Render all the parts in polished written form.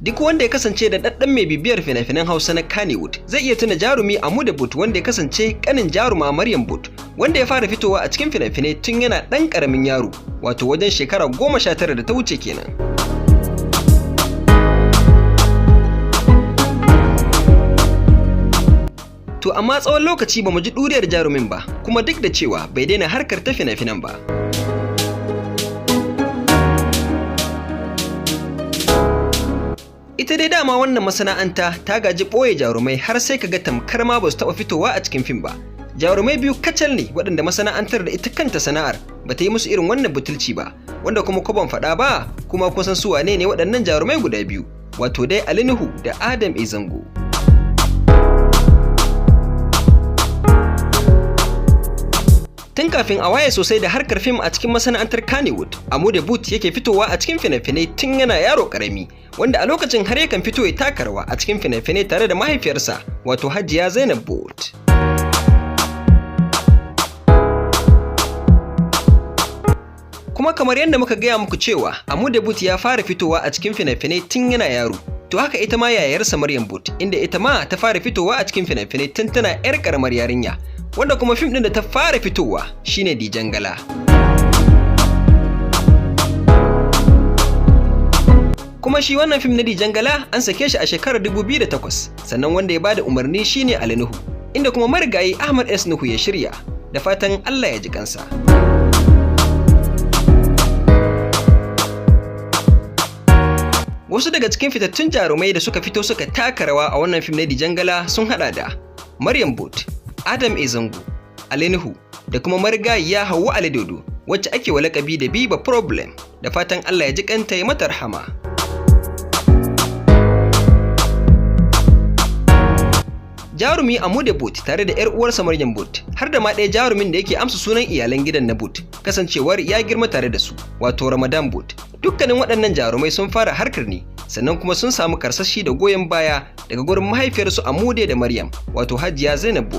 Duk wanda ya kasance da daddan mai bibiyar fina-finan Hausa na Kannywood zai iya tuna Jarumi Amude wanda ya kasance kanin jaruma Maryam wanda ya fara fitowa a cikin fina-finai tun yana dan karamin yaro, wato wajen shekara 19 da ta wuce kenan. To amma tsawon lokaci bamu ji duriyar jarumin ba, kuma duk da cewa bai daina harkar ta fina-finan ba. Ita dai dama wannan masana'anta ta gaji ɓoye jarumai har sai kaga tamkar ma ba su taɓa fitowa a cikin fim ba. Jarumai biyu kacal ne waɗanda masana'antar da ita kanta sana'ar ba ta yi musu irin wannan butulci ba, wanda kuma ko ban faɗa ba kuma kun san su wane ne waɗannan jarumai guda biyu, wato dai Ali Nuhu da Adam Zango. Tun kafin a waye sosai da harkar fim a cikin masana'antar Kannywood, Amude yake fitowa a cikin fina-finai tun yana yaro karami, wanda a lokacin har yakan fito ya taka rawa a cikin fina-finai tare da mahaifiyarsa, wato Hajiya Zainab But. Kuma kamar yadda muka gaya muku cewa Amude ya fara fitowa a cikin fina-finai tun yana yaro, to haka ita ma yayarsa Maryam inda ita ma ta fara fitowa a cikin fina-finai tun tana 'yar karamar yarinya. Wanda kuma fim ɗin da ta fara fitowa shine Dijangala. Kuma shi wannan fim na Dijangala an sake shi a shekarar 2008, sannan wanda ya bada umarni shine Ali Nuhu, inda kuma marigayi Ahmad S Nuhu ya shirya, da fatan Allah ya ji kansa. Wasu daga cikin fitattun jarumai da suka fito suka taka rawa a wannan fim na Dijangala sun hada da Maryam Adam Zango, Ali Nuhu da kuma marigayiya Hauwa Ali Dodo, wacce ake wa lakabi da Biba Problem, da fatan Allah ya ji kanta ya mata rahama. Jarumi Amude tare da 'yar uwarsa Maryam har da ma ɗaya jarumin da yake amsa sunan iyalan gidan na kasancewar ya girma tare da su, wato Ramadan Dukkanin waɗannan jarumai sun fara harkar ne, sannan kuma sun samu karsashi da goyon baya daga gurin mahaifiyarsu Amude da Maryam, wato Hajiya Zainab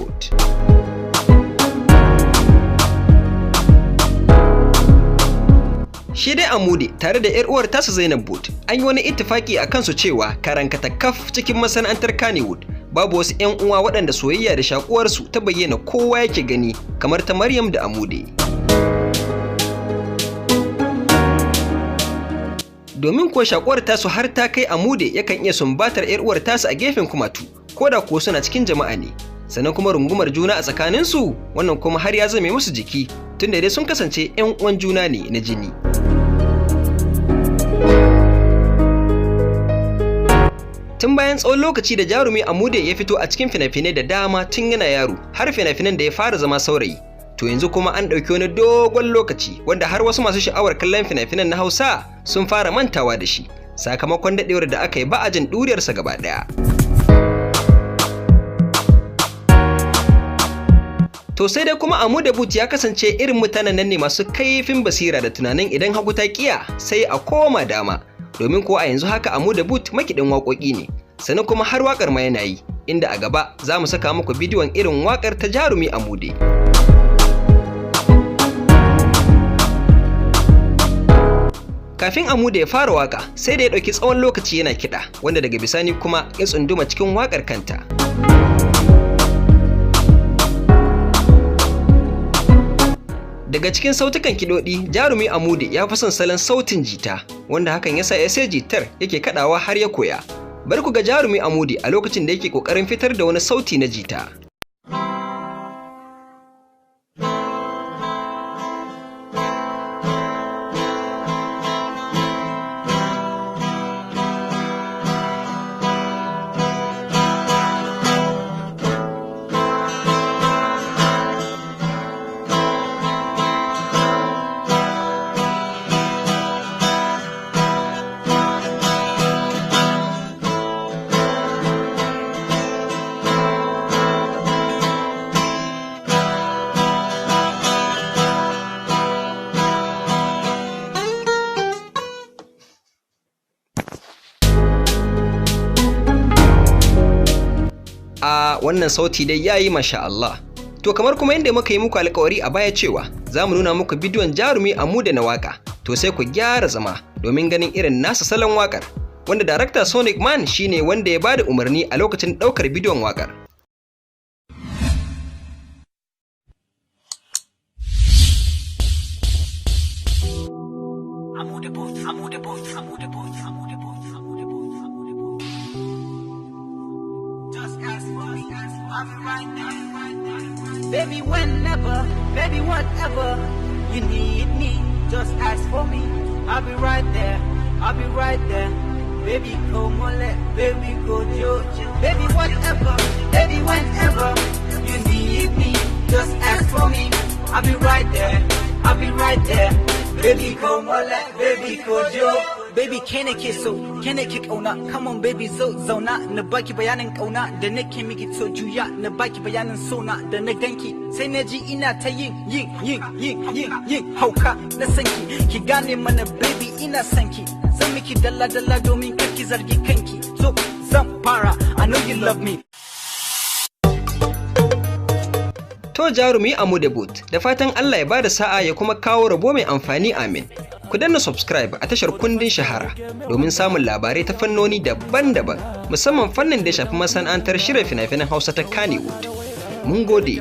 Shi dai Amude tare da 'yar uwar tasa Zainab an yi wani ittifaki a kansu cewa karankata kaf cikin masana'antar Kannywood babu wasu 'yan uwa waɗanda soyayya da shakuwarsu ta bayyana kowa yake gani kamar ta Maryam da Amude. Domin kuwa shakuwar tasu har ta kai Amude yakan iya sumbatar 'yar uwar tasu a gefen kumatu, ko da kuwa suna cikin jama'a ne. Sannan kuma rungumar juna a tsakaninsu, wannan kuma har ya zame musu jiki, tunda dai sun kasance 'yan uwan juna ne na jini. Tun bayan tsawon lokaci da jarumi Amude ya fito a cikin fina-finai da dama tun yana yaro, har fina-finan da ya fara zama saurayi. To yanzu kuma an ɗauki wani dogon lokaci wanda har wasu masu sha'awar kallon fina-finan na Hausa sun fara mantawa da shi, sakamakon daɗewar da aka yi ba a jin ɗuriyarsa gaba ɗaya. To sai dai kuma Amude ya kasance irin mutanen nan ne masu kaifin basira da tunanin idan hagu ta kiya sai a koma dama, domin ko a yanzu haka Amude makiɗin waƙoƙi ne, sannan kuma har waƙar ma yana yi, inda a gaba za mu saka muku bidiyon irin waƙar ta Jarumi Amude. Kafin Amude ya fara waka sai da ya ɗauki tsawon lokaci yana kiɗa, wanda daga bisani kuma ya tsunduma cikin waƙar kanta. Daga cikin sautukan kiɗoɗi, Jarumi Amude ya fi son salon sautin jita, wanda hakan ya sa ya sai jitar yake kaɗawa har ya koya. Bari ku ga Jarumi Amude a lokacin da yake ƙoƙarin fitar da wani sauti na jita. Wannan sauti dai yayi masha Allah. To kamar kuma yadda muka yi muku alƙawari a baya cewa za mu nuna muku bidiyon Jarumi Amude na waka, to sai ku gyara zama domin ganin irin nasa salon wakar. wanda darakta Sonic Man shine wanda ya bada umarni a lokacin ɗaukar bidiyon waƙar. Baby, whenever, baby, whatever you need me, just ask for me. I'll be right there, I'll be right there. Baby, come on, baby, go Georgia. Baby, whatever, baby, whenever you need me, just ask for me. I'll be right there, I'll be right there. Baby, come on, baby, go Georgia. Baby, can I kiss so? Can I kick ona? Come on, baby, zona. Na baki bayanin kauna da nake miki so juya. Na baki bayanin sona da na ganki. Sai na ji ina ta yin hauka na sanki. Ki gane mana baby ina sanki. Zan miki dalla domin kaki zargi kanki. So zan fara, I know you love me. To Jarumi Amude Boot, da fatan Allah ya bada sa'a ya kuma kawo rabo mai amfani, amin. Ku danna subscribe a tashar kundin shahara domin samun labarai ta fannoni daban-daban, musamman fannin da ya shafi masana'antar shirya fina-finan Hausa ta Kannywood. Mun gode.